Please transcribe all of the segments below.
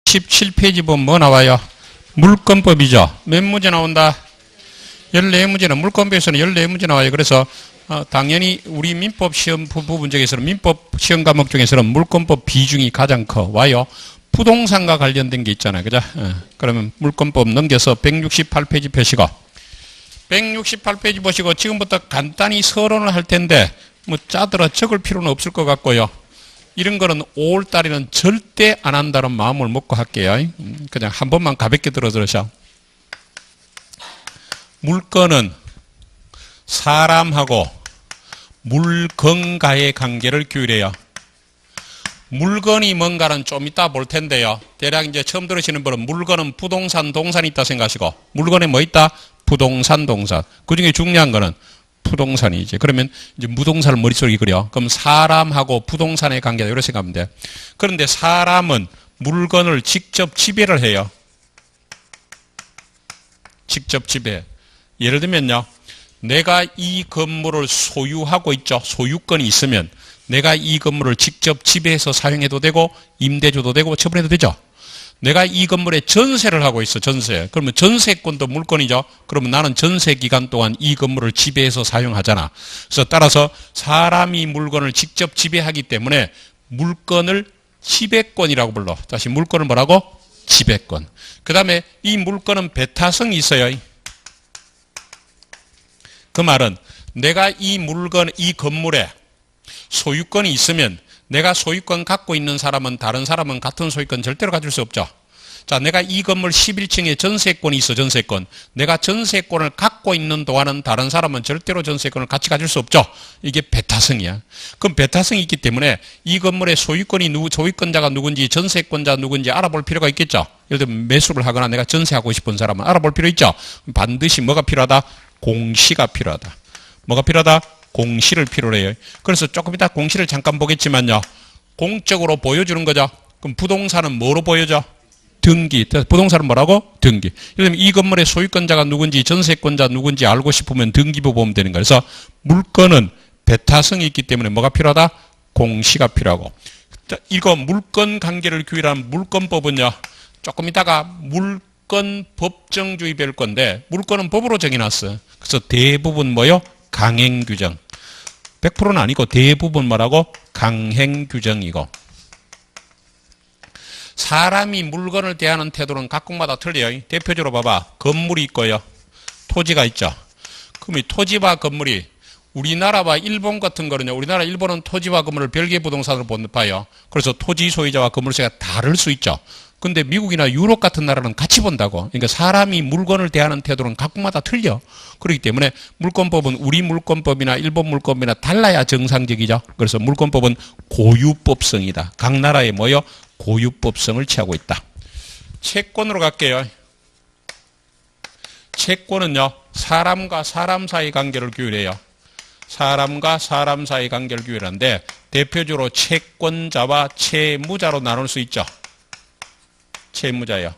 17페이지 보면 뭐 나와요? 물권법이죠. 몇 문제 나온다? 14문제는 물권법에서는 14문제 나와요. 그래서 당연히 우리 민법 시험 부분 중에서는 민법 시험 과목 중에서는 물권법 비중이 가장 커 와요. 부동산과 관련된 게 있잖아요. 그죠? 그러면 물권법 넘겨서 168페이지 펴시고 168페이지 보시고 지금부터 간단히 서론을 할 텐데 뭐 짜들어 적을 필요는 없을 것 같고요. 이런 거는 5월달에는 절대 안 한다는 마음을 먹고 할게요. 그냥 한 번만 가볍게 들으셔. 물건은 사람하고 물건과의 관계를 규율해요. 물건이 뭔가는 좀 이따 볼 텐데요. 대략 이제 처음 들으시는 분은 물건은 부동산, 동산이 있다 생각하시고 물건에 뭐 있다? 부동산, 동산. 그 중에 중요한 거는 부동산이지. 그러면 이제 무동산을 머릿속에 그려. 그럼 사람하고 부동산의 관계다. 이렇게 생각하면 돼. 그런데 사람은 물건을 직접 지배를 해요. 직접 지배. 예를 들면요. 내가 이 건물을 소유하고 있죠. 소유권이 있으면 내가 이 건물을 직접 지배해서 사용해도 되고 임대줘도 되고 처분해도 되죠. 내가 이 건물에 전세를 하고 있어. 전세. 그러면 전세권도 물건이죠. 그러면 나는 전세 기간 동안 이 건물을 지배해서 사용하잖아. 그래서 따라서 사람이 물건을 직접 지배하기 때문에 물건을 지배권이라고 불러. 다시 물건을 뭐라고? 지배권. 그 다음에 이 물건은 배타성이 있어요. 그 말은 내가 이 물건, 이 건물에 소유권이 있으면 내가 소유권 갖고 있는 사람은 다른 사람은 같은 소유권 절대로 가질 수 없죠. 자, 내가 이 건물 11층에 전세권이 있어. 전세권. 내가 전세권을 갖고 있는 동안은 다른 사람은 절대로 전세권을 같이 가질 수 없죠. 이게 배타성이야. 그럼 배타성이 있기 때문에 이 건물의 소유권자가 누군지 전세권자 누군지 알아볼 필요가 있겠죠. 예를 들면 매수를 하거나 내가 전세하고 싶은 사람은 알아볼 필요 있죠. 반드시 뭐가 필요하다? 공시가 필요하다. 뭐가 필요하다? 공시를 필요로 해요. 그래서 조금 이따 공시를 잠깐 보겠지만요. 공적으로 보여주는 거죠. 그럼 부동산은 뭐로 보여줘? 등기. 부동산은 뭐라고? 등기. 예를 들면 이 건물의 소유권자가 누군지 전세권자 누군지 알고 싶으면 등기부 보면 되는 거예요. 그래서 물건은 배타성이 있기 때문에 뭐가 필요하다? 공시가 필요하고. 이거 물건 관계를 규율한 물건법은요. 조금 이따가 물건 법정주의 배울 건데 물건은 법으로 정해놨어. 그래서 대부분 뭐요? 강행규정. 100%는 아니고 대부분 뭐라고? 강행규정이고. 사람이 물건을 대하는 태도는 각국마다 틀려요. 대표적으로 봐봐. 건물이 있고요. 토지가 있죠. 그럼 이 토지와 건물이 우리나라와 일본 같은 거는요. 우리나라, 일본은 토지와 건물을 별개 부동산으로 봐요. 그래서 토지 소유자와 건물세가 다를 수 있죠. 근데 미국이나 유럽 같은 나라는 같이 본다고. 그러니까 사람이 물건을 대하는 태도는 각국마다 틀려. 그렇기 때문에 물권법은 우리 물권법이나 일본 물권법이나 달라야 정상적이죠. 그래서 물권법은 고유법성이다. 각 나라에 뭐요? 고유법성을 취하고 있다. 채권으로 갈게요. 채권은요. 사람과 사람 사이 관계를 규율해요. 사람과 사람 사이 관계를 규율하는데 대표적으로 채권자와 채무자로 나눌 수 있죠. 채무자요.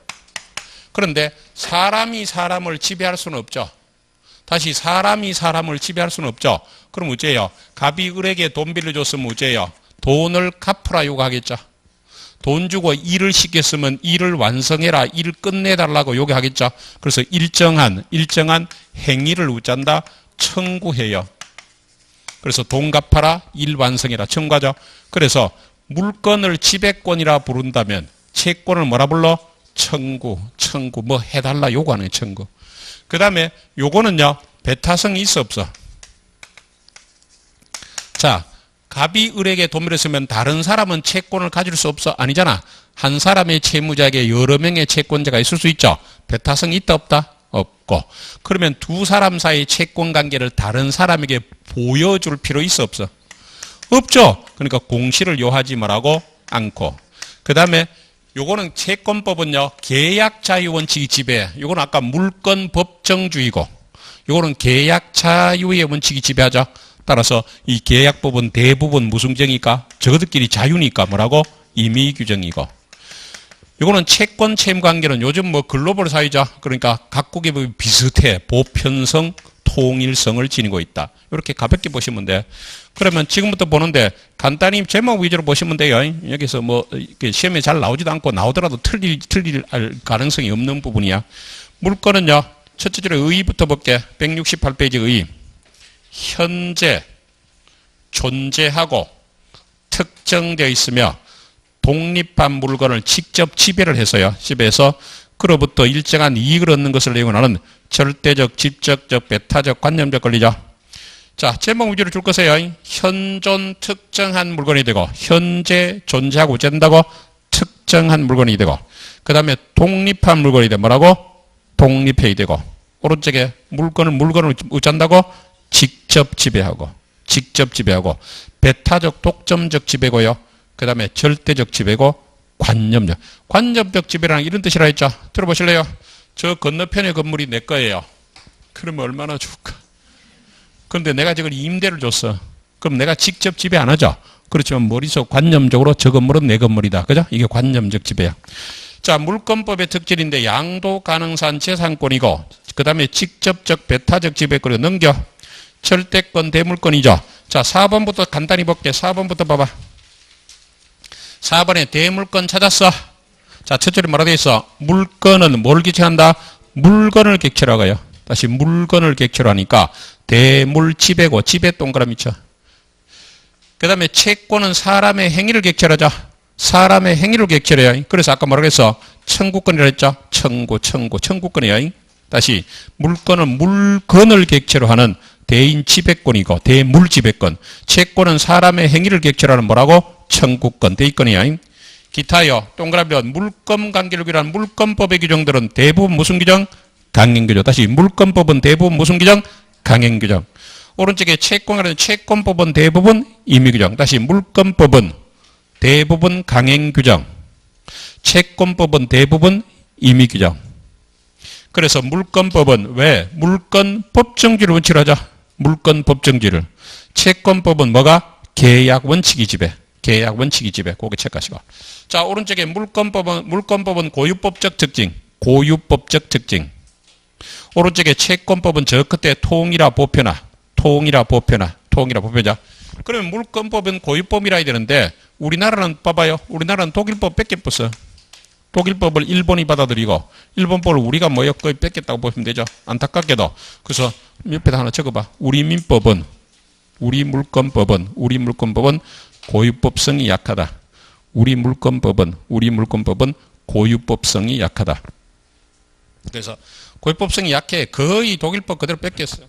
그런데 사람이 사람을 지배할 수는 없죠. 다시 사람이 사람을 지배할 수는 없죠. 그럼 어째요? 갑이 을에게 돈 빌려줬으면 어째요? 돈을 갚으라 요구하겠죠. 돈 주고 일을 시켰으면 일을 완성해라, 일을 끝내달라고 요구하겠죠. 그래서 일정한 행위를 우짠다 청구해요. 그래서 돈 갚아라, 일 완성해라 청구하죠. 그래서 물건을 지배권이라 부른다면 채권을 뭐라 불러? 청구 뭐 해달라 요구하는 청구. 그 다음에 요거는요 배타성이 있어 없어? 자, 갑이 을에게 돈 빌렸으면 다른 사람은 채권을 가질 수 없어? 아니잖아. 한 사람의 채무자에게 여러 명의 채권자가 있을 수 있죠. 배타성이 있다 없다? 없고. 그러면 두 사람 사이 채권 관계를 다른 사람에게 보여줄 필요 있어 없어? 없죠. 그러니까 공시를 요하지 말라고 않고. 그 다음에 요거는 채권법은요 계약 자유 원칙이 지배해. 요거는 아까 물건 법정주의고 요거는 계약 자유의 원칙이 지배하죠. 따라서 이 계약법은 대부분 무슨 규정이니까 저것들끼리 자유니까 뭐라고? 임의 규정이고. 요거는 채권 채무 관계는 요즘 뭐 글로벌 사회죠. 그러니까 각국의 법이 비슷해. 보편성, 통일성을 지니고 있다. 이렇게 가볍게 보시면 돼. 그러면 지금부터 보는데 간단히 제목 위주로 보시면 돼요. 여기서 뭐 시험에 잘 나오지도 않고 나오더라도 틀릴 가능성이 없는 부분이야. 물건은요. 첫째 줄에 의의부터 볼게. 168페이지 의의. 현재 존재하고 특정되어 있으며 독립한 물건을 직접 지배를 해서요. 지배해서 그로부터 일정한 이익을 얻는 것을 내용하는 절대적, 직접적, 배타적, 관념적 권리죠. 자, 제목 위주로 줄 것이에요. 현존 특정한 물건이 되고 현재 존재하고 된다고 특정한 물건이 되고 그 다음에 독립한 물건이 되고 뭐라고? 독립해야 되고 오른쪽에 물건을 어쩐다고? 직접 지배하고 배타적, 독점적 지배고요. 그 다음에 절대적 지배고 관념적 지배라는 이런 뜻이라 했죠. 들어보실래요? 저 건너편의 건물이 내 거예요. 그러면 얼마나 좋을까? 그런데 내가 지금 임대를 줬어. 그럼 내가 직접 지배 안 하죠? 그렇지만 머릿속 관념적으로 저 건물은 내 건물이다. 그죠? 이게 관념적 지배야. 자, 물권법의 특질인데 양도 가능한 재산권이고 그 다음에 직접적 배타적 지배권을 넘겨 절대권 대물권이죠. 자, 4번부터 간단히 볼게. 4번부터 봐봐. 4번에 대물권 찾았어. 자, 첫 줄에 뭐라 되어 있어? 물건은 뭘 객체한다? 물건을 객체로 하고요. 다시 물건을 객체로 하니까 대물 지배고 지배 동그라미 쳐. 그 다음에 채권은 사람의 행위를 객체로 하자. 사람의 행위를 객체로 해요. 그래서 아까 뭐라고 했어? 청구권이라 했죠? 청구권이에요. 다시 물건은 물건을 객체로 하는 대인 지배권이고 대물 지배권. 채권은 사람의 행위를 객체로 하는 뭐라고? 청구권, 대의권이야. 기타요. 동그라미 물권 관계를 규정한 물권법의 규정들은 대부분 무슨 규정? 강행규정. 다시 물권법은 대부분 무슨 규정? 강행규정. 오른쪽에 채권이라는 채권법은 대부분 임의규정. 다시 물권법은 대부분 강행규정. 채권법은 대부분 임의규정. 그래서 물권법은 왜? 물권 법정주의를 원칙으로 하자. 물권 법정주의를. 채권법은 뭐가? 계약 원칙이 지배. 계약 원칙이 지배. 그거 체크하시고. 자, 오른쪽에 물권법은 고유법적 특징. 고유법적 특징. 오른쪽에 채권법은 저 끝에 통일화 보편화. 보편자. 그러면 물권법은 고유법이라 해야 되는데 우리나라는 봐봐요. 우리나라는 독일법 뺏겼어. 독일법을 일본이 받아들이고 일본법을 우리가 거의 뺏겼다고 보시면 되죠. 안타깝게도. 그래서 옆에다 하나 적어봐. 우리 물권법은 고유법성이 약하다. 우리 물권법은 고유법성이 약하다. 그래서 고유법성이 약해. 거의 독일법 그대로 뺏겼어요.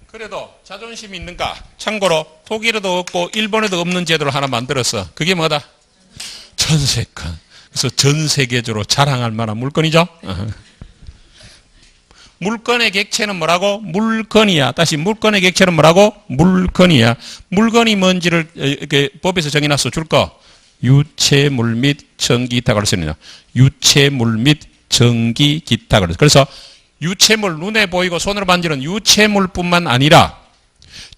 그래도 자존심이 있는가? 참고로 독일에도 없고 일본에도 없는 제도를 하나 만들었어. 그게 뭐다? 전세권. 그래서 전 세계적으로 자랑할 만한 물건이죠. 물건의 객체는 뭐라고? 물건이야. 다시 물건의 객체는 뭐라고? 물건이야. 물건이 뭔지를 이렇게 법에서 정해놨어. 줄 거. 유체물 및 전기 기타 그럴 수 있느냐. 유체물 및 전기 기타 그래서 유체물, 눈에 보이고 손으로 만지는 유체물뿐만 아니라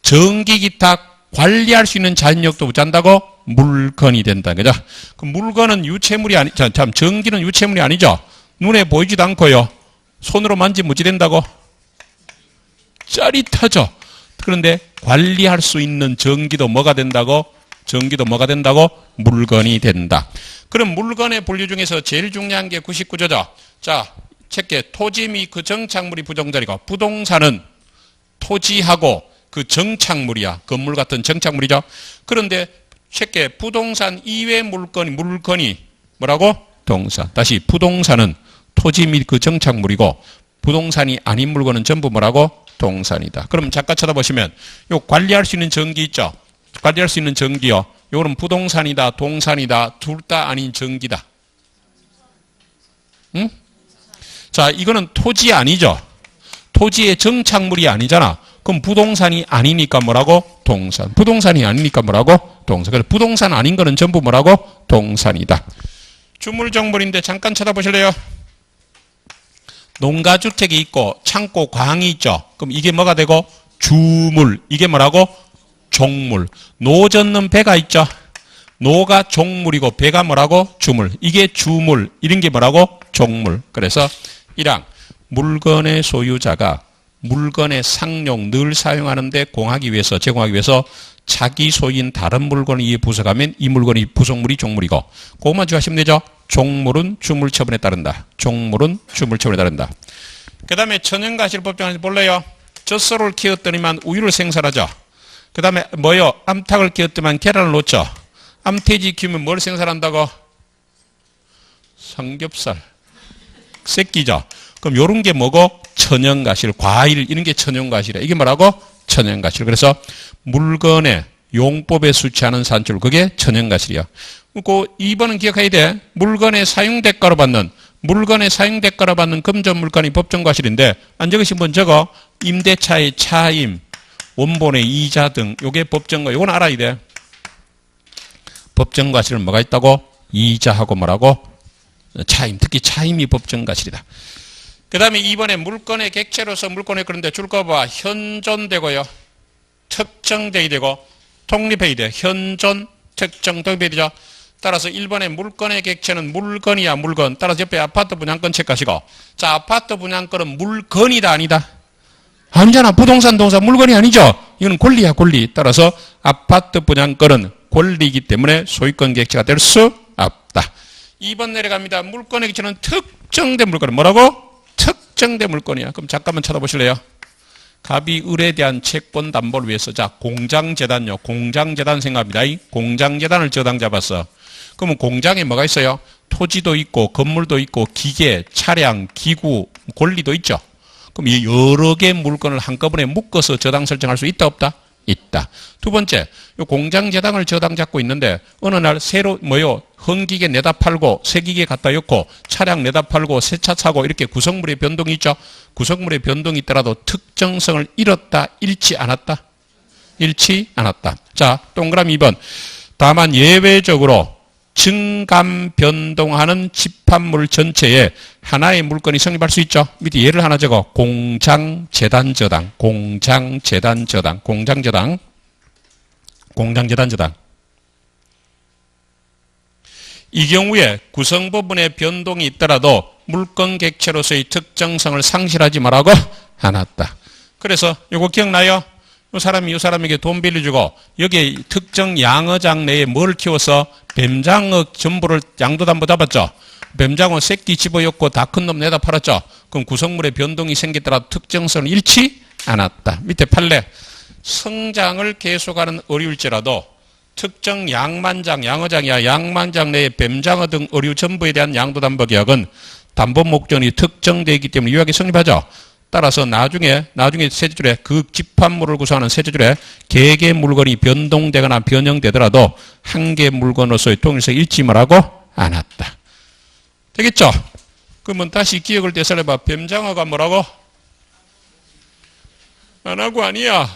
전기 기타 관리할 수 있는 자연력도 붙잡는다고 물건이 된다. 그죠? 그 물건은 유체물이 전기는 유체물이 아니죠. 눈에 보이지도 않고요. 손으로 만지면 어찌 된다고? 짜릿하죠. 그런데 관리할 수 있는 전기도 뭐가 된다고? 물건이 된다. 그럼 물건의 분류 중에서 제일 중요한 게 99조죠. 자, 체크해. 토지 및 그 정착물이 부정자리고 부동산은 토지하고 그 정착물이야. 건물 같은 정착물이죠. 그런데 체크해. 부동산 이외 물건이 뭐라고? 동산. 다시 부동산은 토지 및 그 정착물이고 부동산이 아닌 물건은 전부 뭐라고? 동산이다. 그럼 잠깐 쳐다보시면 요 관리할 수 있는 전기 있죠? 관리할 수 있는 전기요. 요거는 부동산이다, 동산이다, 둘 다 아닌 전기다. 응? 자, 이거는 토지 아니죠? 토지의 정착물이 아니잖아. 그럼 부동산이 아니니까 뭐라고? 동산. 부동산이 아니니까 뭐라고? 동산. 그래서 부동산 아닌 거는 전부 뭐라고? 동산이다. 주물정물인데 잠깐 쳐다보실래요? 농가주택이 있고 창고 광이 있죠. 그럼 이게 뭐가 되고? 주물. 이게 뭐라고? 종물. 노 젓는 배가 있죠. 노가 종물이고 배가 뭐라고? 주물. 이게 주물. 이런 게 뭐라고? 종물. 그래서 1항 물건의 소유자가 물건의 상용 늘 사용하는데 공하기 위해서 제공하기 위해서 자기 소유인 다른 물건을 이에 부속하면 이 물건이 부속물이 종물이고 그것만 주하시면 되죠. 종물은 주물처분에 따른다. 종물은 주물처분에 따른다. 그 다음에 천연과실법정에서 볼래요? 젖소를 키웠더니만 우유를 생산하죠. 그 다음에 뭐요? 암탉을 키웠더니만 계란을 놓죠. 암돼지 키우면 뭘 생산한다고? 삼겹살. 새끼죠. 그럼 요런 게 뭐고? 천연과실, 과일 이런 게 천연과실이야. 이게 뭐라고? 천연과실. 그래서 물건의 용법에 수치하는 산출 그게 천연과실이야. 그 2번은 기억해야 돼. 물건의 사용대가로 받는 금전 물건이 법정과실인데 안 적으신 분 적어. 임대차의 차임, 원본의 이자 등 요게 법정과 요건 알아야 돼. 법정과실은 뭐가 있다고? 이자하고 뭐라고? 차임. 특히 차임이 법정과실이다. 그 다음에 2번에 물건의 객체로서 물건에 그런데 줄 거 봐. 현존되고요. 특정돼야 되고 독립해야 돼. 현존, 특정, 독립해야 되죠. 따라서 1번에 물건의 객체는 물건이야 물건. 따라서 옆에 아파트 분양권 체크하시고 자 아파트 분양권은 물건이다 아니다? 아니잖아. 부동산 동사 물건이 아니죠. 이건 권리야 권리. 따라서 아파트 분양권은 권리이기 때문에 소유권 객체가 될 수 없다. 2번 내려갑니다. 물건의 객체는 특정된 물건은 뭐라고? 특정된 물건이야. 그럼 잠깐만 쳐다보실래요? 갑이 을에 대한 채권 담보를 위해서 자 공장재단요. 공장재단 생각합니다. 이 공장재단을 저당 잡았어. 그러면 공장에 뭐가 있어요? 토지도 있고 건물도 있고 기계, 차량, 기구, 권리도 있죠. 그럼 이 여러 개의 물건을 한꺼번에 묶어서 저당 설정할 수 있다 없다? 있다. 두 번째, 요 공장재당을 저당 잡고 있는데 어느 날 새로 헌기계 내다 팔고 새기계 갖다 넣고 차량 내다 팔고 새 차 사고 이렇게 구성물의 변동이 있죠. 구성물의 변동이 있더라도 특정성을 잃었다, 잃지 않았다? 잃지 않았다. 자, 동그라미 2번. 다만 예외적으로 증감 변동하는 집합물 전체에 하나의 물건이 성립할 수 있죠. 밑에 예를 하나 적어. 공장재단 저당, 공장재단 저당, 공장재단, 공장재단 저당. 이 경우에 구성부분의 변동이 있더라도 물건 객체로서의 특정성을 상실하지 말라고 않았다. 그래서 이거 기억나요? 이 사람에게 돈 빌려주고 여기에 특정 양어장 내에 뭘 키워서 뱀장어 전부를 양도담보 잡았죠. 뱀장어 새끼 집어였고 다 큰 놈 내다 팔았죠. 그럼 구성물의 변동이 생겼더라도 특정성을 잃지 않았다. 밑에 판례. 성장을 계속하는 어류일지라도 특정 양만장, 양어장이야 양만장 내에 뱀장어 등 어류 전부에 대한 양도담보 계약은 담보 목적이 특정되기 때문에 유효하게 성립하죠. 따라서 나중에 세제줄에 그 집합물을 구성하는 세제줄에 개개의 물건이 변동되거나 변형되더라도 한 개의 물건으로서의 통일성 잃지 말라고 않았다. 되겠죠? 그러면 다시 기억을 되살려봐. 뱀장어가 뭐라고? 안 하고 아니야.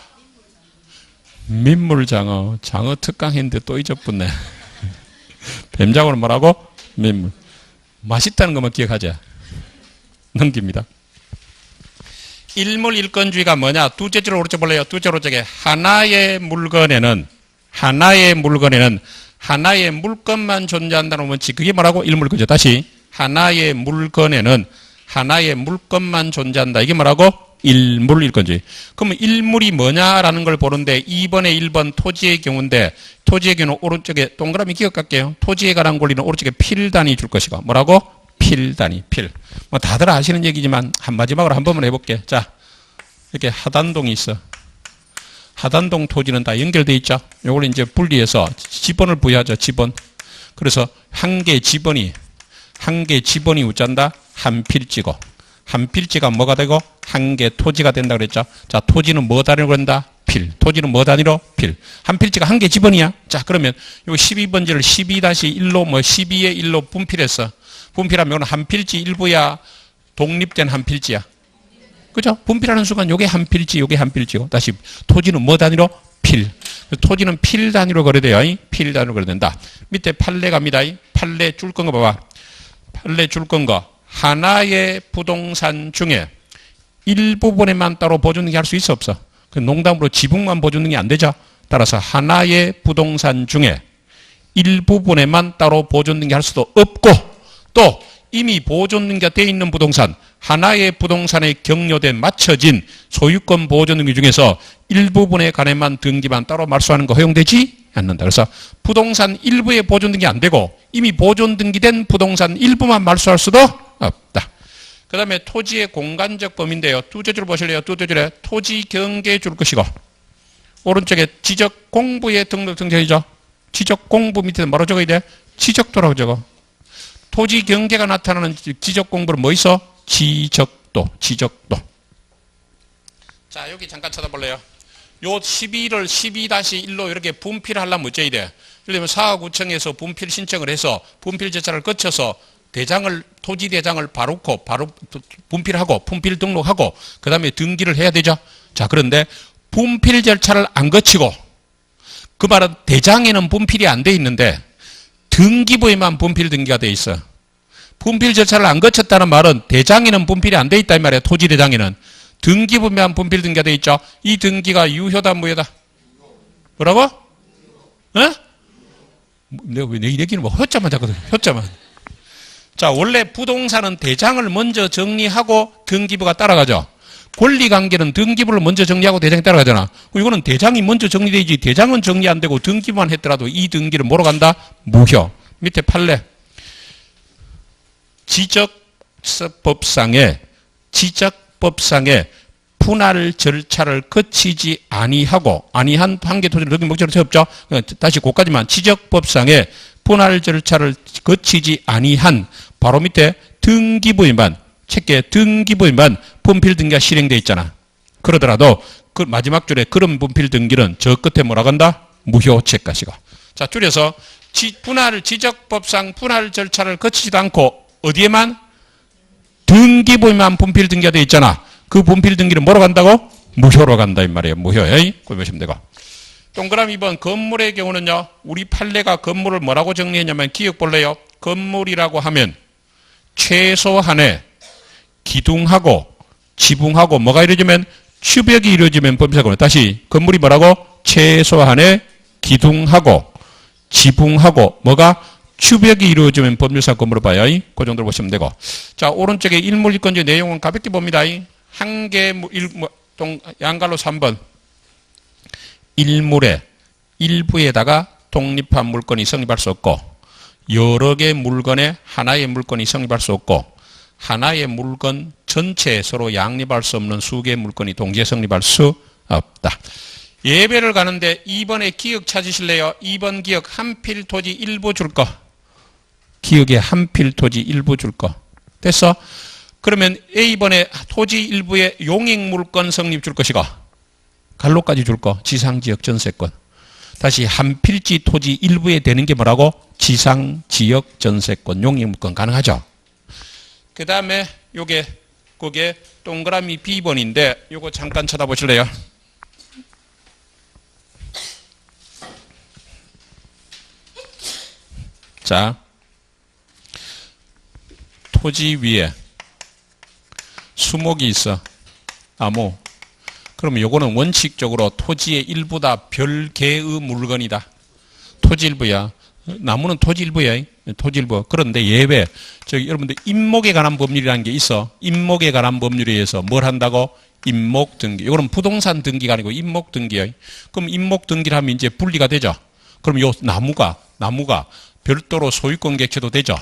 민물장어. 장어 특강했는데 또 잊어붙네. 뱀장어는 뭐라고? 민물. 맛있다는 것만 기억하자. 넘깁니다. 일물일건주의가 뭐냐? 두째 줄 오른쪽 볼래요? 두째 오른쪽에 하나의 물건에는 하나의 물건만 존재한다는 원칙. 그게 뭐라고? 일물일건주의. 다시 하나의 물건에는 하나의 물건만 존재한다. 이게 뭐라고? 일물일건주의. 그러면 일물이 뭐냐라는 걸 보는데 2번에 1번 토지의 경우인데 토지의 경우는 오른쪽에 동그라미 기억할게요. 토지에 관한 권리는 오른쪽에 필단위 줄 것이고 뭐라고? 필단위, 필. 뭐 다들 아시는 얘기지만 마지막으로 한 번만 해볼게. 자, 이렇게 하단동이 있어. 하단동 토지는 다 연결되어 있죠. 요걸 이제 분리해서 지번을 부여하죠. 지번. 그래서 한 개 지번이 우짠다. 한 필지고. 한 필지가 뭐가 되고 한 개 토지가 된다 그랬죠. 자, 토지는 뭐 단위로 그런다? 필. 토지는 뭐 단위로? 필. 한 필지가 한 개 지번이야. 자, 그러면 요 12번지를 12-1로 12의 1로 분필했어. 분필하면 한 필지 일부야 독립된 한 필지야. 그죠? 분필하는 순간 요게 한 필지, 요게 한 필지고. 다시 토지는 뭐 단위로? 필. 토지는 필 단위로 거래돼요. 필 단위로 거래된다. 밑에 판례 갑니다. 판례 줄 건 거 봐봐. 판례 줄 건 거. 하나의 부동산 중에 일부분에만 따로 보존등기 할 수 있어 없어? 그 농담으로 지붕만 보존등기 안 되죠? 따라서 하나의 부동산 중에 일부분에만 따로 보존등기 할 수도 없고 또 이미 보존등기가 되어 있는 부동산, 하나의 부동산에 경료된 맞춰진 소유권 보존등기 중에서 일부분에 관해만 등기만 따로 말소하는 거 허용되지 않는다. 그래서 부동산 일부의 보존등기 안 되고 이미 보존등기된 부동산 일부만 말소할 수도 없다. 그 다음에 토지의 공간적 범위인데요. 두째 줄 보실래요? 두째 줄에 토지 경계 줄 것이고 오른쪽에 지적 공부의 등록 등재이죠. 지적 공부 밑에 뭐로 적어야 돼? 지적도라고 적어. 토지 경계가 나타나는 지적 공부는 뭐 있어? 지적도, 지적도. 자, 여기 잠깐 쳐다볼래요? 요 12를 12-1로 이렇게 분필하려면 어째야 돼? 예를 들면 사하구청에서 분필 신청을 해서 분필 절차를 거쳐서 토지 대장을 바로 분필하고, 분필 등록하고, 그 다음에 등기를 해야 되죠? 자, 그런데 분필 절차를 안 거치고, 그 말은 대장에는 분필이 안 돼 있는데, 등기부에만 분필 등기가 돼 있어. 분필 절차를 안 거쳤다는 말은 대장에는 분필이 안 돼 있다 이 말이야. 토지 대장에는. 등기부에만 분필 등기가 돼 있죠. 이 등기가 유효다 무효다? 뭐라고? 어? 내가 왜 내 얘기는 뭐 효자만 잡거든. 효자만. 자, 원래 부동산은 대장을 먼저 정리하고 등기부가 따라가죠. 권리관계는 등기부를 먼저 정리하고 대장이 따라가잖아. 이거는 대장이 먼저 정리되지 대장은 정리 안 되고 등기부만 했더라도 이 등기를 뭐로 간다? 무효. 밑에 판례. 지적법상의 분할 절차를 거치지 아니한 판계 토지를 여기 목적으로 세웠죠. 다시 그까지만 지적법상의 분할 절차를 거치지 아니한 바로 밑에 등기부에만 책계 등기부에만 분필 등기가 실행되어 있잖아. 그러더라도 그 마지막 줄에 그런 분필 등기는 저 끝에 뭐라고 한다? 무효책가시고. 자, 줄여서 지적법상 분할 절차를 거치지도 않고 어디에만? 등기부에만 분필 등기가 되어 있잖아. 그 분필 등기는 뭐로 간다고? 무효로 간다 이 말이에요. 무효에 보시면 되고. 동그라미 2번 건물의 경우는요. 우리 판례가 건물을 뭐라고 정리했냐면 기억 볼래요. 건물이라고 하면 최소한의 기둥하고 지붕하고 뭐가 이루어지면 추벽이 이루어지면 범죄사고는 다시 건물이 뭐라고? 최소한의 기둥하고 지붕하고 뭐가? 추벽이 이루어지면 법률상 건물을 봐요. 그 정도로 보시면 되고. 자, 오른쪽에 일물일건지 내용은 가볍게 봅니다. 한 개, 양갈로 3번. 일물의 일부에다가 독립한 물건이 성립할 수 없고, 여러 개의 물건에 하나의 물건이 성립할 수 없고, 하나의 물건 전체에 서로 양립할 수 없는 수개의 물건이 동시에 성립할 수 없다. 예배를 가는데 2번에 기억 찾으실래요? 2번 기억 한필 토지 일부 줄 거. 기억에 한필 토지 일부 줄 거. 됐어? 그러면 A번에 토지 일부에 용익물건 성립 줄 것이고 갈로까지 줄 거. 지상지역 전세권. 다시 한필지 토지 일부에 되는 게 뭐라고? 지상지역 전세권 용익물건 가능하죠. 그 다음에 그게 동그라미 B번인데 요거 잠깐 쳐다보실래요? 자, 토지 위에 수목이 있어. 나무. 그러면 요거는 원칙적으로 토지의 일부다. 별개의 물건이다. 토지 일부야. 나무는 토지 일부야. 토지 일부. 그런데 예외. 여러분들 임목에 관한 법률이라는 게 있어. 임목에 관한 법률에 의해서 뭘 한다고? 임목 등기. 이거는 부동산 등기가 아니고 임목 등기야. 그럼 임목 등기를 하면 이제 분리가 되죠. 그럼 요 나무가 별도로 소유권 객체도 되죠.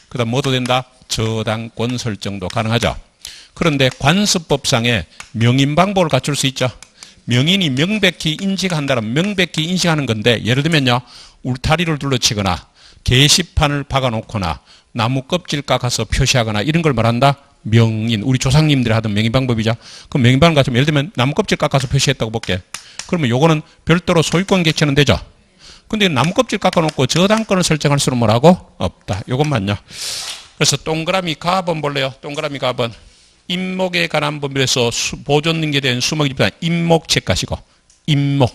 그 다음 뭐도 된다? 저당권 설정도 가능하죠. 그런데 관습법상에 명인 방법을 갖출 수 있죠. 명인이 명백히 인식한다면 명백히 인식하는 건데 예를 들면요. 울타리를 둘러치거나 게시판을 박아놓거나 나무 껍질 깎아서 표시하거나 이런 걸 말한다? 명인. 우리 조상님들이 하던 명인 방법이죠. 그럼 명인 방법 같으면 예를 들면 나무 껍질 깎아서 표시했다고 볼게. 그러면 요거는 별도로 소유권 객체는 되죠. 근데 나무 껍질 깎아놓고 저당권을 설정할 수는 뭐라고? 없다. 요것만요. 그래서 동그라미 가번 볼래요? 동그라미 가번. 임목에 관한 법률에서 보존등기에 대한 수목이 집단 임목책 가시고 임목.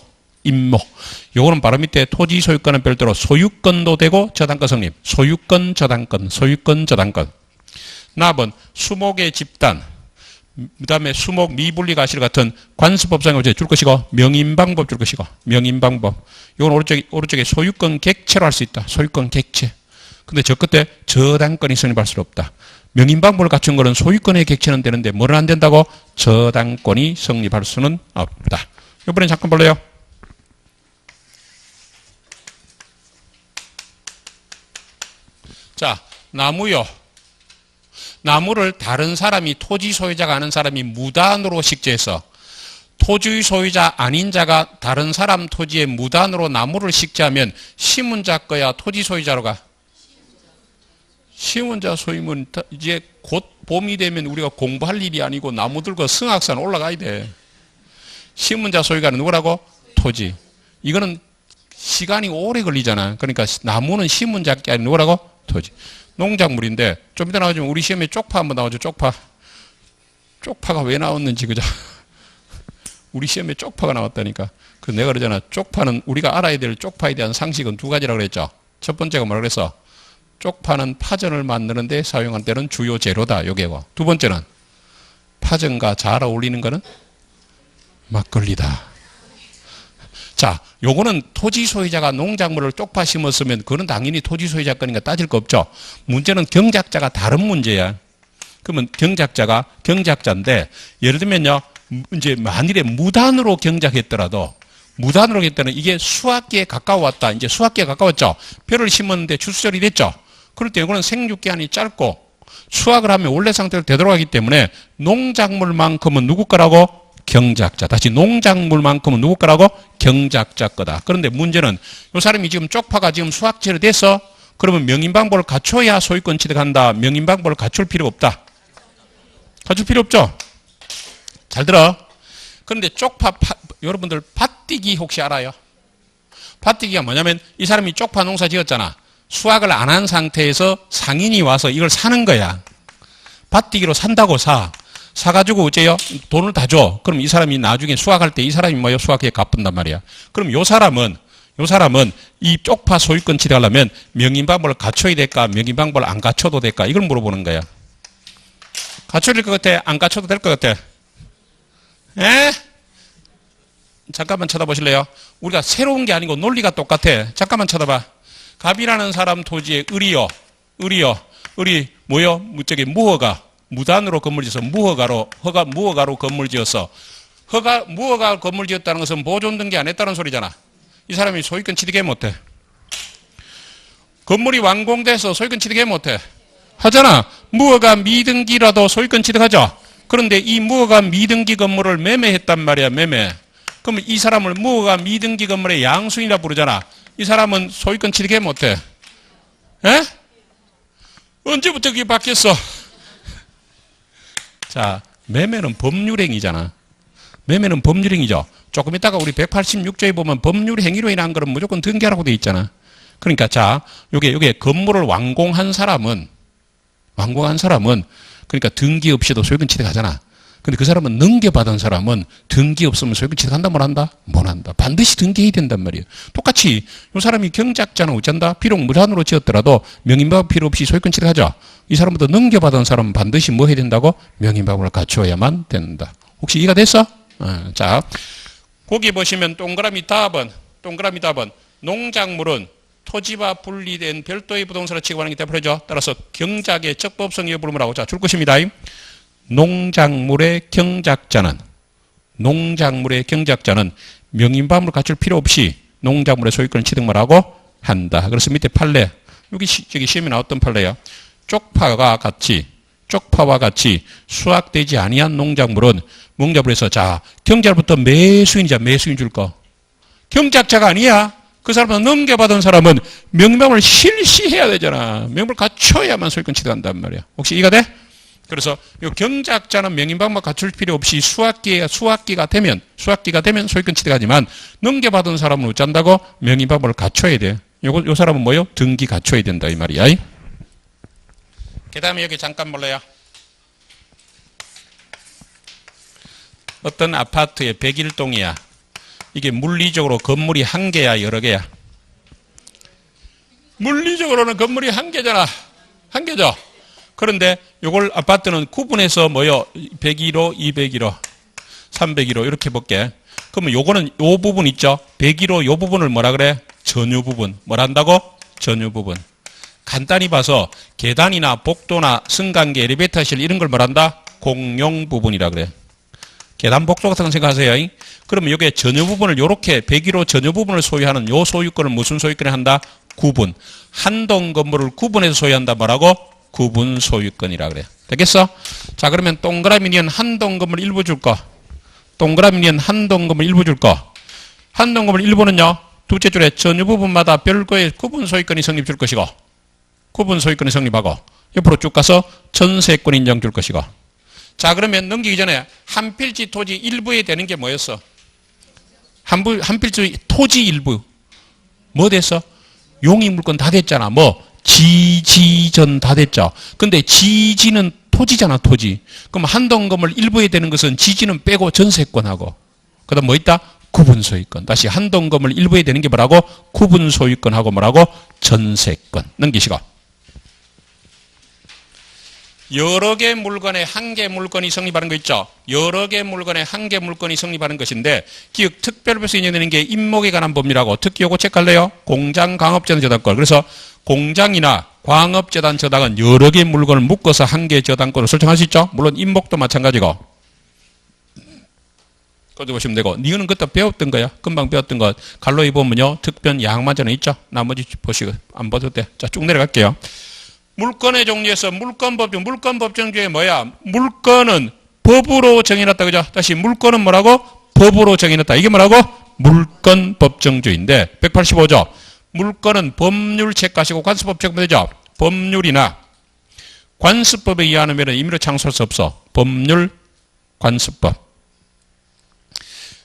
요거는 바로 밑에 토지 소유권은 별도로 소유권도 되고 저당권 성립. 소유권 저당권. 나번 수목의 집단. 그 다음에 수목 미분리 가실 같은 관습법상에 줄 것이고 명인방법 줄 것이고 명인방법. 이건 오른쪽에 소유권 객체로 할 수 있다. 소유권 객체. 근데 저 끝에 저당권이 성립할 수 없다. 명인방법을 갖춘 거는 소유권의 객체는 되는데 뭐는 안 된다고? 저당권이 성립할 수는 없다. 이번엔 잠깐 볼래요? 자, 나무요. 나무를 다른 사람이 토지 소유자가 아는 사람이 무단으로 식재해서 토지 소유자 아닌 자가 다른 사람 토지에 무단으로 나무를 식재하면 심은 자 거야 토지 소유자로 가? 심은 자 소유면 이제 곧 봄이 되면 우리가 공부할 일이 아니고 나무 들고 성악산 올라가야 돼. 심은 자 소유가는 누구라고? 토지. 이거는 시간이 오래 걸리잖아. 그러니까 나무는 심은 자께 아닌 누구라고? 토지. 농작물인데 좀 이따 나오지만 우리 시험에 쪽파 한번 나오죠. 쪽파. 쪽파가 왜 나왔는지 그죠? 우리 시험에 쪽파가 나왔다니까. 그래서 내가 그러잖아. 쪽파는 우리가 알아야 될 쪽파에 대한 상식은 두 가지라고 그랬죠. 첫 번째가 뭐라 그랬어? 쪽파는 파전을 만드는 데 사용한 때는 주요 재료다. 요게고. 두 번째는 파전과 잘 어울리는 거는 막걸리다. 자, 요거는 토지 소유자가 농작물을 쪽파 심었으면 그거는 당연히 토지 소유자 거니까 따질 거 없죠. 문제는 경작자가 다른 문제야. 그러면 경작자인데 예를 들면요. 이제 만일에 무단으로 경작했더라도 무단으로 했다는 이게 수확기에 가까웠다. 이제 수확기에 가까웠죠. 벼를 심었는데 추수절이 됐죠. 그럴 때 이거는 생육기한이 짧고 수확을 하면 원래 상태로 되돌아가기 때문에 농작물만큼은 누구 거라고? 경작자. 다시 농작물만큼은 누구 거라고? 경작자 거다. 그런데 문제는 이 사람이 지금 쪽파가 지금 수확제로 돼서 그러면 명인방법을 갖춰야 소유권 취득한다. 명인방법을 갖출 필요가 없다. 갖출 필요 없죠? 잘 들어. 그런데 쪽파, 여러분들 밭뛰기 혹시 알아요? 밭뛰기가 뭐냐면 이 사람이 쪽파 농사 지었잖아. 수확을 안 한 상태에서 상인이 와서 이걸 사는 거야. 밭뛰기로 산다고 사가지고 어째요? 돈을 다 줘. 그럼 이 사람이 나중에 수확할 때 이 사람이 뭐요? 수확에 갚은단 말이야. 그럼 요 사람은 이 쪽파 소유권 취득하려면 명인방법을 갖춰야 될까? 명인방법을 안 갖춰도 될까? 이걸 물어보는 거야. 갖춰야 될 것 같아? 안 갖춰도 될 것 같아? 에? 잠깐만 쳐다보실래요? 우리가 새로운 게 아니고 논리가 똑같아. 잠깐만 쳐다봐. 갑이라는 사람 토지에 을이 뭐요? 저기 무허가 무단으로 건물 지어서 무허가로 건물 지어서 무허가 건물 지었다는 것은 보존 등기 안 했다는 소리잖아. 이 사람이 소유권 취득해 못해? 건물이 완공돼서 소유권 취득해 못해? 하잖아. 무허가 미등기라도 소유권 취득하죠. 그런데 이 무허가 미등기 건물을 매매했단 말이야. 매매. 그러면 이 사람을 무허가 미등기 건물의 양수인이라 부르잖아. 이 사람은 소유권 취득해 못해? 에? 언제부터 그게 바뀌었어? 자, 매매는 법률행위잖아. 매매는 법률행위죠. 조금 이따가 우리 186조에 보면 법률행위로 인한 거는 무조건 등기하라고 돼 있잖아. 그러니까 자, 요게 건물을 완공한 사람은 그러니까 등기 없이도 소유권 취득하잖아. 근데 그 사람은 넘겨받은 사람은 등기 없으면 소유권 취득한다 못 한다? 못 한다. 반드시 등기해야 된단 말이에요. 똑같이 이 사람이 경작자는 어쩐다? 비록 무단으로 지었더라도 명인방법 필요 없이 소유권 취득하죠. 이 사람부터 넘겨받은 사람은 반드시 뭐 해야 된다고? 명인방법을 갖추어야만 된다. 혹시 이해가 됐어? 자, 거기 보시면 동그라미 답은 농작물은 토지와 분리된 별도의 부동산을 취급하는 게 대표죠. 따라서 경작의 적법성 여부를 뭐라고? 자, 줄 것입니다. 농작물의 경작자는 명인방법을 갖출 필요 없이 농작물의 소유권을 취득만 하고 한다. 그래서 밑에 판례, 여기 저기 시험에 나왔던 판례야. 쪽파와 같이 수확되지 아니한 농작물은 농작물에서 자 경작부터 매수인 줄 거. 경작자가 아니야. 그 사람은 넘겨받은 사람은 명령을 실시해야 되잖아. 명령을 갖춰야만 소유권 취득한단 말이야. 혹시 이해가 돼? 그래서 이 경작자는 명인방법 갖출 필요 없이 수확기가 되면 소유권 취득하지만 넘겨받은 사람은 어쩐다고? 명인방법을 갖춰야 돼. 요 사람은 뭐요? 등기 갖춰야 된다 이 말이야. 그 다음에 여기 잠깐 볼래요? 어떤 아파트의 101동이야. 이게 물리적으로 건물이 한 개야, 여러 개야? 물리적으로는 건물이 한 개잖아. 한 개죠. 그런데 요걸 아파트는 구분해서 뭐요? 101호, 201호, 301호 이렇게 볼게. 그러면 요거는 요 부분 있죠? 101호 요 부분을 뭐라 그래? 전유 부분. 뭐라 한다고? 전유 부분. 간단히 봐서 계단이나 복도나 승강기, 엘리베이터실 이런 걸 뭐란다? 공용 부분이라 그래. 계단 복도 같은 거 생각하세요. 그러면 여기에 전유 부분을 요렇게 101호 전유 부분을 소유하는 요 소유권을 무슨 소유권에 한다? 구분. 한 동 건물을 구분해서 소유한다. 뭐라고? 구분 소유권이라 그래. 되겠어? 자, 그러면 동그라미는 한 동 건물 일부 줄 거. 동그라미는 한 동 건물 일부 줄 거. 한 동 건물 일부는요. 둘째 줄에 전유 부분마다 별거의 구분 소유권이 성립 줄 것이고, 구분 소유권이 성립하고, 옆으로 쭉 가서 전세권 인정 줄 것이고. 자, 그러면 넘기기 전에 한 필지 토지 일부에 되는 게 뭐였어? 한 필지 토지 일부. 뭐 됐어? 용익 물건 다 됐잖아. 뭐? 지지전 다 됐죠. 근데 지지는 토지잖아, 토지. 그럼 한동 건물 일부에 되는 것은 지지는 빼고 전세권하고. 그 다음 뭐 있다? 구분 소유권. 다시 한동 건물 일부에 되는 게 뭐라고? 구분 소유권하고 뭐라고? 전세권. 넘기시고. 여러 개 물건에 한 개 물건이 성립하는 거 있죠. 여러 개 물건에 한 개 물건이 성립하는 것인데 기억 특별법에서 인정되는 게 임목에 관한 법리라고. 특히 요거 체크할래요? 공장, 광업재단, 저당권. 그래서 공장이나 광업재단, 저당은 여러 개 물건을 묶어서 한 개 저당권을 설정할 수 있죠. 물론 임목도 마찬가지고. 그것도 보시면 되고. 니는 그때 배웠던 거야. 금방 배웠던 것. 갈로이 보면요. 특변 양만전은 있죠. 나머지 보시고 안 봐도 돼. 자, 쭉 내려갈게요. 물건의 종류에서 물건법정, 물건법정주에 뭐야? 물건은 법으로 정해놨다. 그죠? 다시 물건은 뭐라고? 법으로 정해놨다. 이게 뭐라고? 물건법정주인데 185조. 물건은 법률책 가시고 관습법 책보면 되죠? 법률이나 관습법에 의하면 임의로 창설할 수 없어. 법률, 관습법.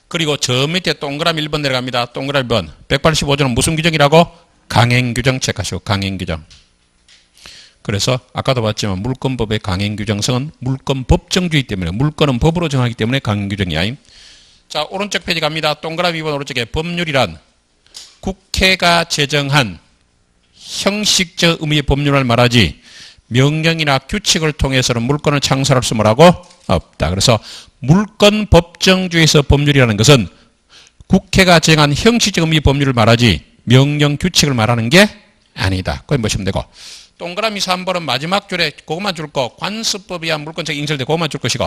그리고 저 밑에 동그라미 1번 내려갑니다. 동그라미 1번. 185조는 무슨 규정이라고? 강행규정 체크하시고 강행규정. 그래서 아까도 봤지만 물건법의 강행규정성은 물건법정주의 때문에 물건은 법으로 정하기 때문에 강행규정이야. 자, 오른쪽 페이지 갑니다. 동그라미 2번 오른쪽에 법률이란 국회가 제정한 형식적 의미의 법률을 말하지 명령이나 규칙을 통해서는 물건을 창설할 수 뭐라고? 없다. 그래서 물건 법정주의에서 법률이라는 것은 국회가 정한 형식적 의미의 법률을 말하지 명령 규칙을 말하는 게 아니다. 그걸 보시면 되고. 동그라미 3번은 마지막 줄에 그것만 줄 거. 관습법에 의한 물건책 인설대 그것만 줄 것이고.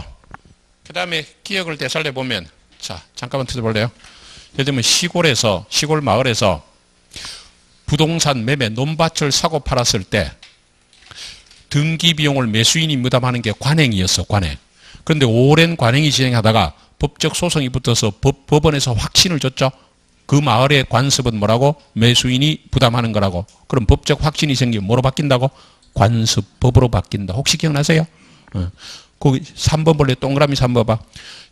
그 다음에 기억을 되살려 보면 자, 잠깐만 들어볼래요? 예를 들면 시골 마을에서 부동산 매매 논밭을 사고 팔았을 때 등기 비용을 매수인이 부담하는 게 관행이었어, 관행. 그런데 오랜 관행이 진행하다가 법적 소송이 붙어서 법원에서 확신을 줬죠. 그 마을의 관습은 뭐라고? 매수인이 부담하는 거라고. 그럼 법적 확신이 생기면 뭐로 바뀐다고? 관습법으로 바뀐다. 혹시 기억나세요? 거기 3번 볼래? 동그라미 3번 봐.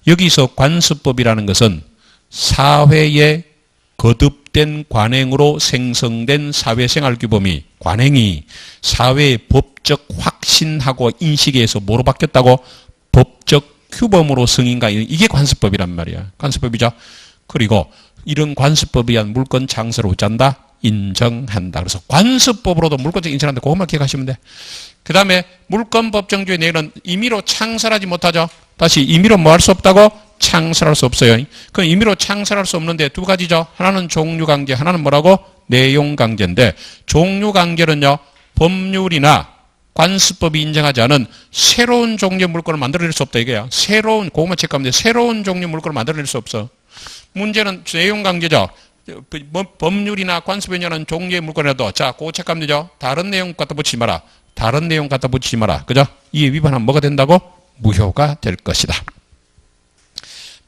여기서 관습법이라는 것은 사회의 거듭된 관행으로 생성된 사회생활 규범이 관행이 사회의 법적 확신하고 인식에 의해서 뭐로 바뀌었다고? 법적 규범으로 승인가? 이게 관습법이란 말이야. 관습법이죠. 그리고 이런 관습법에 의한 물건 창설을 어쩐다? 인정한다. 그래서 관습법으로도 물건적 인정한다. 그것만 기억하시면 돼. 그 다음에 물건법정주의 내용은 임의로 창설하지 못하죠. 다시 임의로 뭐 할 수 없다고? 창설할 수 없어요. 그럼 임의로 창설할 수 없는데 두 가지죠. 하나는 종류강제, 하나는 뭐라고? 내용강제인데 종류강제는요. 법률이나 관습법이 인정하지 않은 새로운 종류의 물건을 만들어낼 수 없다 이거야. 새로운, 그것만 체크하면 돼. 새로운 종류의 물건을 만들어낼 수 없어. 문제는 내용강제죠. 법률이나 관습에 의한 종류의 물건이라도 자, 그거 체크하면 되죠. 다른 내용 갖다 붙이지 마라. 다른 내용 갖다 붙이지 마라. 그죠? 이에 위반하면 뭐가 된다고? 무효가 될 것이다.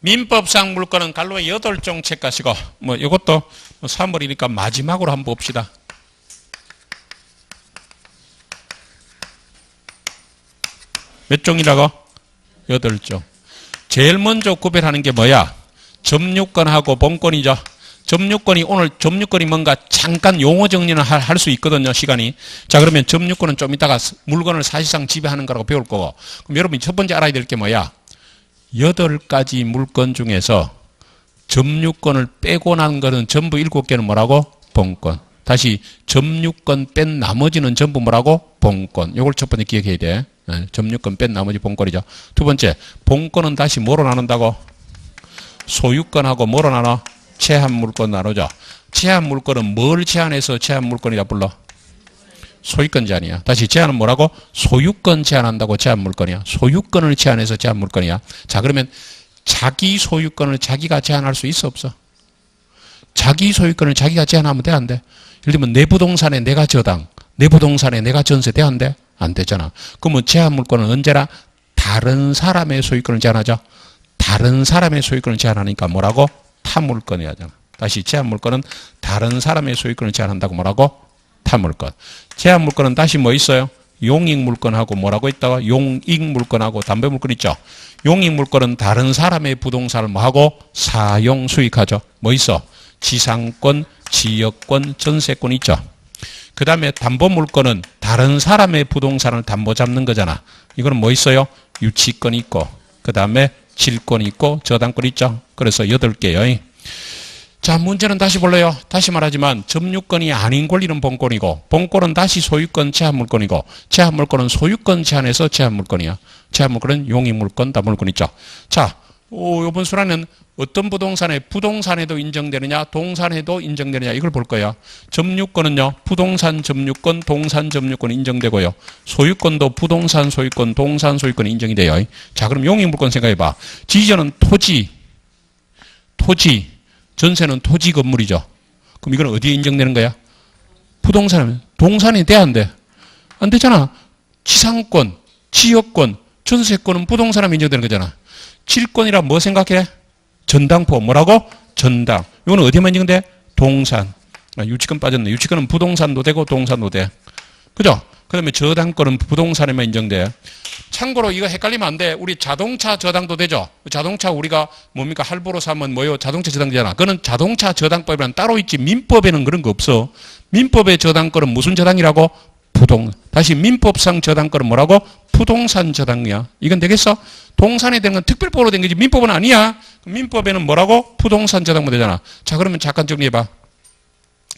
민법상 물건은 갈로에 8종 체크하시고 뭐 이것도 3월이니까 마지막으로 한번 봅시다. 몇 종이라고? 8종. 제일 먼저 구별하는 게 뭐야? 점유권하고 본권이죠. 점유권이 오늘 점유권이 뭔가 잠깐 용어 정리는 할 수 있거든요. 시간이. 자, 그러면 점유권은 좀 이따가 물건을 사실상 지배하는 거라고 배울 거고. 그럼 여러분이 첫 번째 알아야 될 게 뭐야? 8가지 물건 중에서 점유권을 빼고 난 거는 전부 7개는 뭐라고? 본권. 다시 점유권 뺀 나머지는 전부 뭐라고? 본권. 요걸 첫 번째 기억해야 돼. 점유권 뺀 나머지 본권이죠. 두 번째, 본권은 다시 뭐로 나눈다고? 소유권하고 뭐로 나눠? 제한 물권 나누죠. 제한 물권은 뭘 제한해서 제한 물권이라 불러? 소유권 제한이야. 다시 제한은 뭐라고? 소유권 제한한다고 제한 물건이야. 소유권을 제한해서 제한 물건이야. 자, 그러면 자기 소유권을 자기가 제한할 수 있어, 없어? 자기 소유권을 자기가 제한하면 돼, 안 돼? 예를 들면 내 부동산에 내가 저당, 내 부동산에 내가 전세 돼, 안 돼? 안 되잖아. 그러면 제한 물건은 언제나 다른 사람의 소유권을 제한하죠. 다른 사람의 소유권을 제한하니까 뭐라고? 타물권이 하잖아. 다시 제한 물건은 다른 사람의 소유권을 제한한다고 뭐라고? 타물권. 제한 물건은 다시 뭐 있어요? 용익 물건하고 뭐라고 있다가 용익 물건하고 담배 물건 있죠. 용익 물건은 다른 사람의 부동산을 뭐하고 사용 수익하죠. 뭐 있어? 지상권, 지역권, 전세권 있죠. 그 다음에 담보 물건은 다른 사람의 부동산을 담보 잡는 거잖아. 이거는 뭐 있어요? 유치권 있고, 그 다음에 질권 있고, 저당권 있죠. 그래서 8개요. 자, 문제는 다시 볼래요. 다시 말하지만 점유권이 아닌 권리는 본권이고, 본권은 다시 소유권 제한 물건이고, 제한 물건은 소유권 제한해서 제한 물건이야. 제한 물건은 용익 물건, 담보 물건 있죠. 자, 이번 순환은 어떤 부동산에도 인정되느냐, 동산에도 인정되느냐, 이걸 볼 거예요. 점유권은요, 부동산 점유권, 동산 점유권 인정되고요. 소유권도 부동산 소유권, 동산 소유권이 인정이 돼요. 자, 그럼 용익 물건 생각해 봐. 지지자는 토지, 전세는 토지 건물이죠. 그럼 이건 어디에 인정되는 거야? 부동산은, 동산이 돼, 안 돼? 안 되잖아. 지상권, 지역권, 전세권은 부동산에 인정되는 거잖아. 질권이라 뭐 생각해? 전당포. 뭐라고? 전당. 이거는 어디에만 인정돼? 동산. 유치권 빠졌네. 유치권은 부동산도 되고 동산도 돼. 그죠? 그 다음에 저당권은 부동산에만 인정돼. 참고로 이거 헷갈리면 안 돼. 우리 자동차 저당도 되죠? 자동차 우리가 뭡니까? 할부로 사면 뭐요? 자동차 저당되잖아. 그거는 자동차 저당법이란 따로 있지. 민법에는 그런 거 없어. 민법의 저당권은 무슨 저당이라고? 다시 민법상 저당권은 뭐라고? 부동산 저당이야. 이건 되겠어? 동산에 된 건 특별법으로 된 거지 민법은 아니야. 민법에는 뭐라고? 부동산 저당만 되잖아. 자, 그러면 잠깐 정리해봐.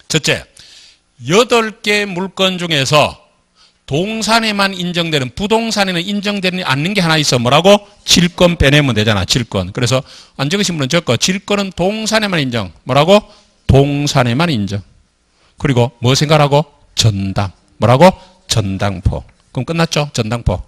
첫째, 8개 물건 중에서 동산에만 인정되는, 부동산에는 인정되지 않는 게 하나 있어. 뭐라고? 질권 빼내면 되잖아. 질권. 그래서 안 적으신 분은 적고, 질권은 동산에만 인정. 뭐라고? 동산에만 인정. 그리고 뭐 생각하고? 전당. 뭐라고? 전당포. 그럼 끝났죠? 전당포.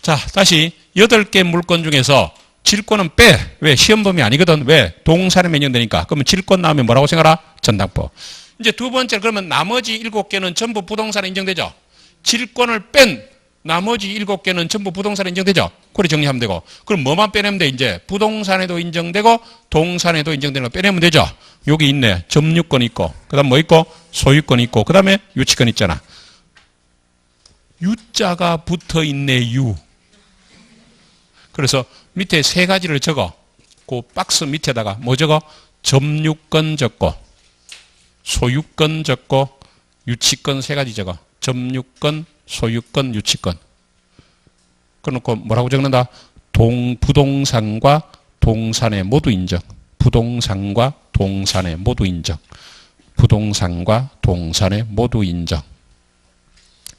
자, 다시 8개 물건 중에서 질권은 빼. 왜? 시험범위 아니거든. 왜? 동산에만 인정되니까. 그러면 질권 나오면 뭐라고 생각하라? 전당포. 이제 두 번째, 그러면 나머지 7개는 전부 부동산에 인정되죠? 질권을 뺀 나머지 7개는 전부 부동산에 인정되죠? 그래 정리하면 되고. 그럼 뭐만 빼내면 돼? 이제 부동산에도 인정되고 동산에도 인정되는 거 빼내면 되죠? 여기 있네. 점유권 있고, 그 다음 뭐 있고? 소유권 있고, 그 다음에 유치권 있잖아. U자가 붙어 있네. U. 그래서 밑에 3가지를 적어. 그 박스 밑에다가 뭐 적어? 점유권 적고, 소유권 적고, 유치권 3가지 적어. 점유권, 소유권, 유치권. 그래놓고 뭐라고 적는다? 부동산과 동산에 모두 인정. 부동산과 동산에 모두 인정. 부동산과 동산에 모두 인정.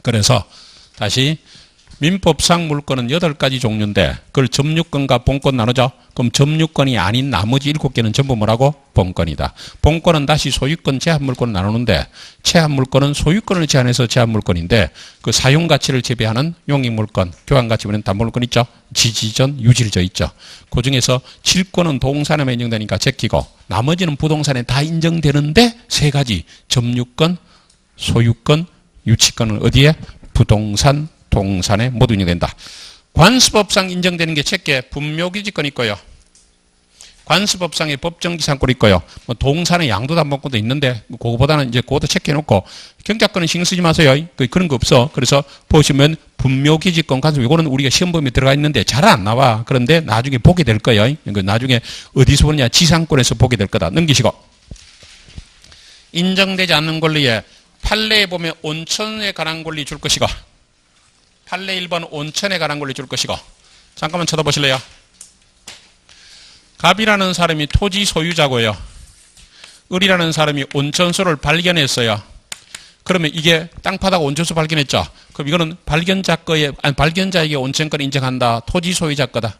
그래서 다시 민법상 물건은 8가지 종류인데 그걸 점유권과 본권 나누죠. 그럼 점유권이 아닌 나머지 7개는 전부 뭐라고? 본권이다. 본권은 다시 소유권, 제한물권을 나누는데 제한물권은 소유권을 제한해서 제한물권인데 그 사용가치를 재배하는 용익물권, 교환가치는 담보물권 있죠. 지지전, 유질저 있죠. 그 중에서 질권은 동산에만 인정되니까 제끼고 나머지는 부동산에 다 인정되는데 3가지 점유권, 소유권, 유치권은 어디에? 부동산, 동산에 모두 인정된다. 관습법상 인정되는 게 책계 분묘기지권 있고요. 관습법상의 법정기상권 있고요. 뭐 동산의 양도담보권도 있는데 그거보다는 이제 그것도 체크해놓고 경작권은 신경 쓰지 마세요. 그런 거 없어. 그래서 보시면 분묘기지권 관습 이거는 우리가 시험범위에 들어가 있는데 잘 안 나와. 그런데 나중에 보게 될 거예요. 나중에 어디서 보느냐? 지상권에서 보게 될 거다. 넘기시고 인정되지 않는 권리에 판례에 보면 온천에 관한 권리 줄 것이고 판례 1번 온천에 관한 권리 줄 것이고 잠깐만 쳐다보실래요? 갑이라는 사람이 토지 소유자고요. 을이라는 사람이 온천수를 발견했어요. 그러면 이게 땅파다가 온천수 발견했죠. 그럼 이거는 발견자에게 온천권을 인정한다. 토지 소유자 거다.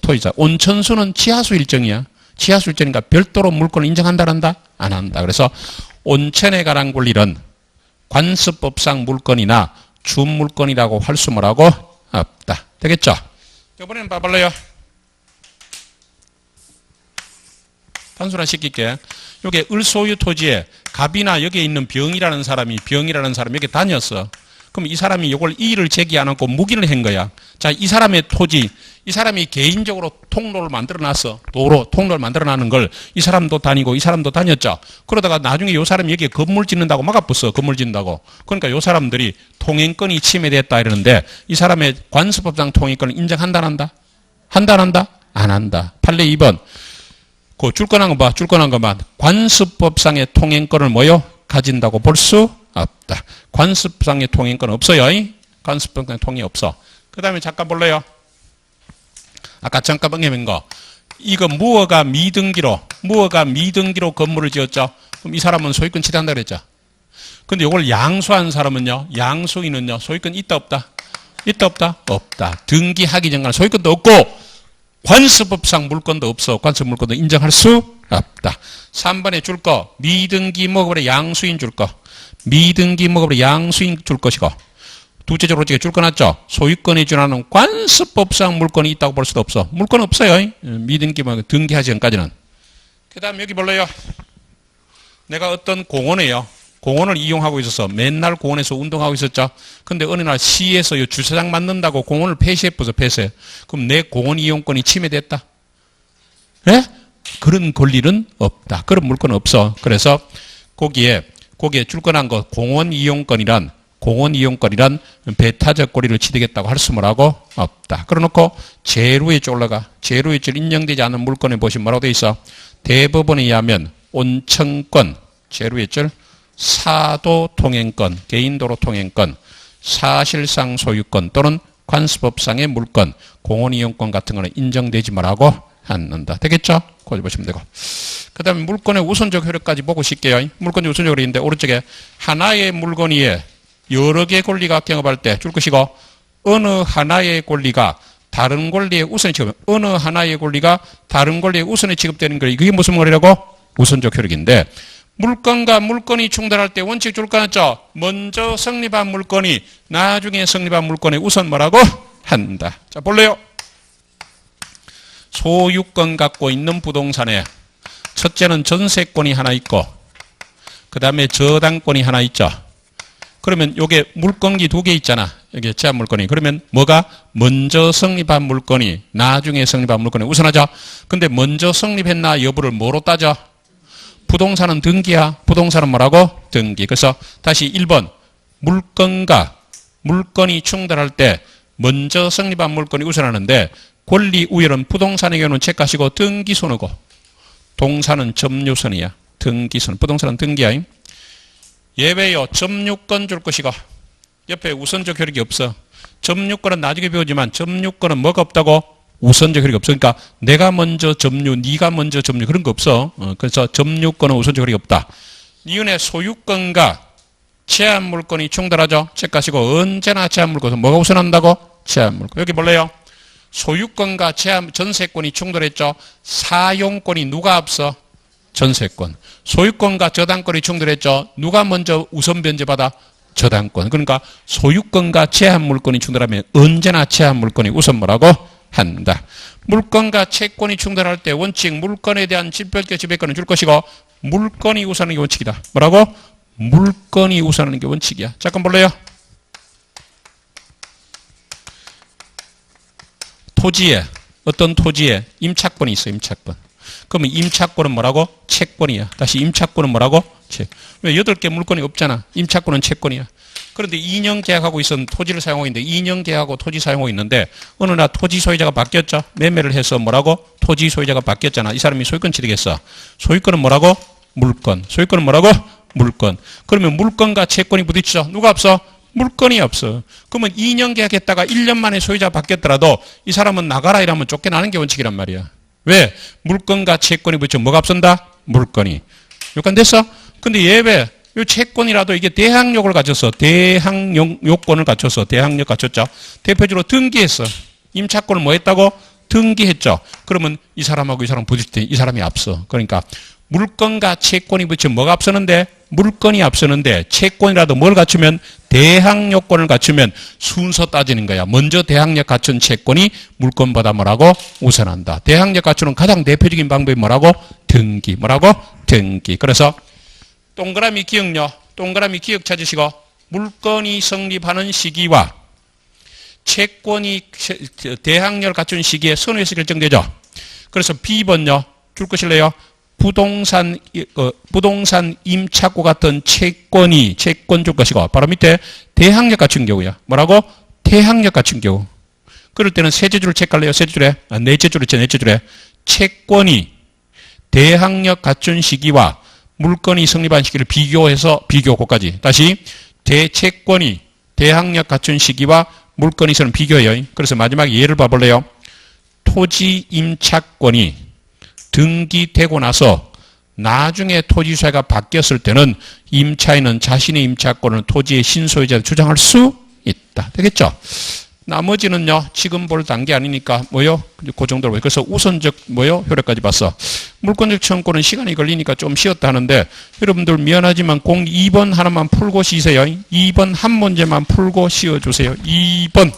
토지자. 온천수는 지하수 일정이야. 지하수 일정이니까 별도로 물권을 인정한다란다? 안 한다. 그래서 온천에 관한 권리는 관습법상 물건이나 준물건이라고 할 수 뭐라고? 없다. 되겠죠? 이번에는 봐볼래요? 단순화 시킬게. 요게 을소유 토지에 갑이나 여기에 있는 병이라는 사람이 여기 다녔어. 그럼 이 사람이 이걸 이의를 제기 안 하고 무기를 한 거야. 자, 이 사람의 토지, 이 사람이 개인적으로 통로를 만들어 놨어. 통로를 만들어 놨는 걸 이 사람도 다니고 이 사람도 다녔죠. 그러다가 나중에 이 사람이 여기에 건물 짓는다고 막아붙어. 건물 짓는다고. 그러니까 이 사람들이 통행권이 침해됐다 이러는데 이 사람의 관습법상 통행권을 인정한다 안 한다? 한다 안 한다? 안 한다. 판례 2번. 그 줄건한 거 봐. 줄건한 것만. 관습법상의 통행권을 뭐요? 가진다고 볼 수 없다. 관습상의 통행권 없어요. 관습법상의 통행이 없어. 그 다음에 잠깐 볼래요? 아까 잠깐 언급한 거. 이거 무허가 미등기로 건물을 지었죠. 그럼 이 사람은 소유권 취득한다 그랬죠. 근데 이걸 양수한 사람은요, 양수인은요, 소유권 있다 없다? 있다 없다? 없다. 등기하기 전까지 소유권도 없고 관습법상 물건도 없어. 관습 물건도 인정할 수 없다. 3번에 줄 거, 미등기 먹어버려 양수인 줄 거. 미등기 먹어버려 양수인 줄 것이고. 둘째적으로 줄 거 났죠? 소유권에 준하는 관습법상 물건이 있다고 볼 수도 없어. 물건 없어요. 미등기 먹어 등기하기 전까지는. 그 다음 여기 볼래요? 내가 어떤 공원을 이용하고 있어서 맨날 공원에서 운동하고 있었죠. 근데 어느 날 시에서 주차장 만든다고 공원을 폐쇄해버려, 폐쇄. 그럼 내 공원 이용권이 침해됐다. 예? 그런 권리는 없다. 그런 물건은 없어. 그래서 거기에 줄건한 거 공원 이용권이란 배타적 권리를 취득했다고 할 수 뭐라고? 없다. 그래놓고 제로에줄 올라가. 제로에줄 인정되지 않은 물건에 보시면 뭐라고 돼 있어? 대법원에 의하면 온청권, 제로에줄 사도 통행권, 개인도로 통행권, 사실상 소유권 또는 관습법상의 물건, 공원이용권 같은 거는 인정되지 말라고 않는다. 되겠죠? 거기 보시면 되고. 그 다음에 물건의 우선적 효력까지 보고 싶게요. 물건의 우선적 효력인데 오른쪽에 하나의 물건 위에 여러 개의 권리가 경합할 때 줄 것이고 어느 하나의 권리가 다른 권리에 우선이 취급, 어느 하나의 권리가 다른 권리에 우선이 취급되는 거 그게 무슨 권리라고? 우선적 효력인데 물건과 물건이 충돌할 때 원칙 줄 거 같죠? 먼저 성립한 물건이 나중에 성립한 물건에 우선 뭐라고? 한다. 자, 볼래요? 소유권 갖고 있는 부동산에 첫째는 전세권이 하나 있고 그 다음에 저당권이 하나 있죠. 그러면 요게 물건기 두 개 있잖아. 여기 제한 물건이. 그러면 뭐가 먼저 성립한 물건이 나중에 성립한 물건에 우선하죠. 근데 먼저 성립했나 여부를 뭐로 따져? 부동산은 등기야. 부동산은 뭐라고? 등기. 그래서 다시 1번. 물건과 물건이 충돌할 때 먼저 성립한 물건이 우선하는데 권리 우열은 부동산의 경우는 책가시고 등기선이고 동산은 점유선이야. 등기선. 부동산은 등기야. 예외요. 점유권 줄 것이고 옆에 우선적 효력이 없어. 점유권은 나중에 배우지만 점유권은 뭐가 없다고? 우선적 효력이 없어. 그러니까 내가 먼저 점유, 네가 먼저 점유 그런 거 없어. 그래서 점유권은 우선적 효력이 없다. 이윤의 소유권과 제한 물건이 충돌하죠. 책가시고 언제나 제한 물건은 뭐가 우선한다고? 제한 물건. 여기 볼래요? 소유권과 제한 전세권이 충돌했죠. 사용권이 누가 앞서? 전세권. 소유권과 저당권이 충돌했죠. 누가 먼저 우선 변제받아? 저당권. 그러니까 소유권과 제한 물건이 충돌하면 언제나 제한 물건이 우선 뭐라고? 한다. 물건과 채권이 충돌할 때 원칙 물건에 대한 질병적 지배권을 줄 것이고 물건이 우선하는 게 원칙이다. 뭐라고? 물건이 우선하는 게 원칙이야. 잠깐 볼래요? 어떤 토지에 임차권이 있어. 임차권. 그러면 임차권은 뭐라고? 채권이야. 다시 임차권은 뭐라고? 채. 왜 8개 물건이 없잖아. 임차권은 채권이야. 그런데 2년 계약하고 있었는 토지를 사용하고 있는데 2년 계약하고 토지 사용하고 있는데 어느 날 토지 소유자가 바뀌었죠. 매매를 해서 뭐라고? 토지 소유자가 바뀌었잖아. 이 사람이 소유권 취득했어. 소유권은 뭐라고? 물건. 소유권은 뭐라고? 물건. 그러면 물건과 채권이 부딪히죠. 누가 없어? 물건이 없어. 그러면 2년 계약했다가 1년 만에 소유자가 바뀌었더라도 이 사람은 나가라 이러면 쫓겨나는 게 원칙이란 말이야. 왜? 물건과 채권이 부딪혀 뭐가 앞선다? 물건이. 요건 됐어? 근데 예외. 요 채권이라도 이게 대항력을 갖췄어. 대항요건을 갖췄어. 대항력 갖췄죠. 대표적으로 등기했어. 임차권을 뭐 했다고? 등기했죠. 그러면 이 사람하고 이 사람 부딪힐 때 이 사람이 앞서. 그러니까 물건과 채권이 부딪히면 뭐가 앞서는데? 물건이 앞서는데 채권이라도 뭘 갖추면 대항 요건을 갖추면 순서 따지는 거야. 먼저 대항력 갖춘 채권이 물건보다 뭐라고 우선한다. 대항력 갖추는 가장 대표적인 방법이 뭐라고? 등기. 뭐라고? 등기. 그래서 동그라미 기억요. 동그라미 기억 찾으시고 물건이 성립하는 시기와 채권이 대항력을 갖춘 시기에 선후에서 결정되죠. 그래서 B번요. 줄 것일래요? 부동산 임차고 같은 채권 줄 것이고 바로 밑에 대항력 갖춘 경우야. 뭐라고? 대항력 갖춘 경우. 그럴 때는 세제 줄을 체크할래요? 세제 줄에? 넷째 줄에 있죠. 넷째 줄에. 채권이 대항력 갖춘 시기와 물건이 성립한 시기를 비교해서 비교고까지. 다시 대채권이 대항력 갖춘 시기와 물건이 서는 비교해요. 그래서 마지막에 예를 봐볼래요? 토지 임차권이 등기되고 나서 나중에 토지소유가 바뀌었을 때는 임차인은 자신의 임차권을 토지의 신소유자로 주장할 수 있다. 되겠죠? 나머지는요, 지금 볼 단계 아니니까, 그 정도로. 그래서 우선적, 효력까지 봤어. 물권적 청구는 시간이 걸리니까 좀 쉬었다 하는데, 여러분들 미안하지만 2번 하나만 풀고 쉬세요. 2번 한 문제만 풀고 쉬어주세요. 2번.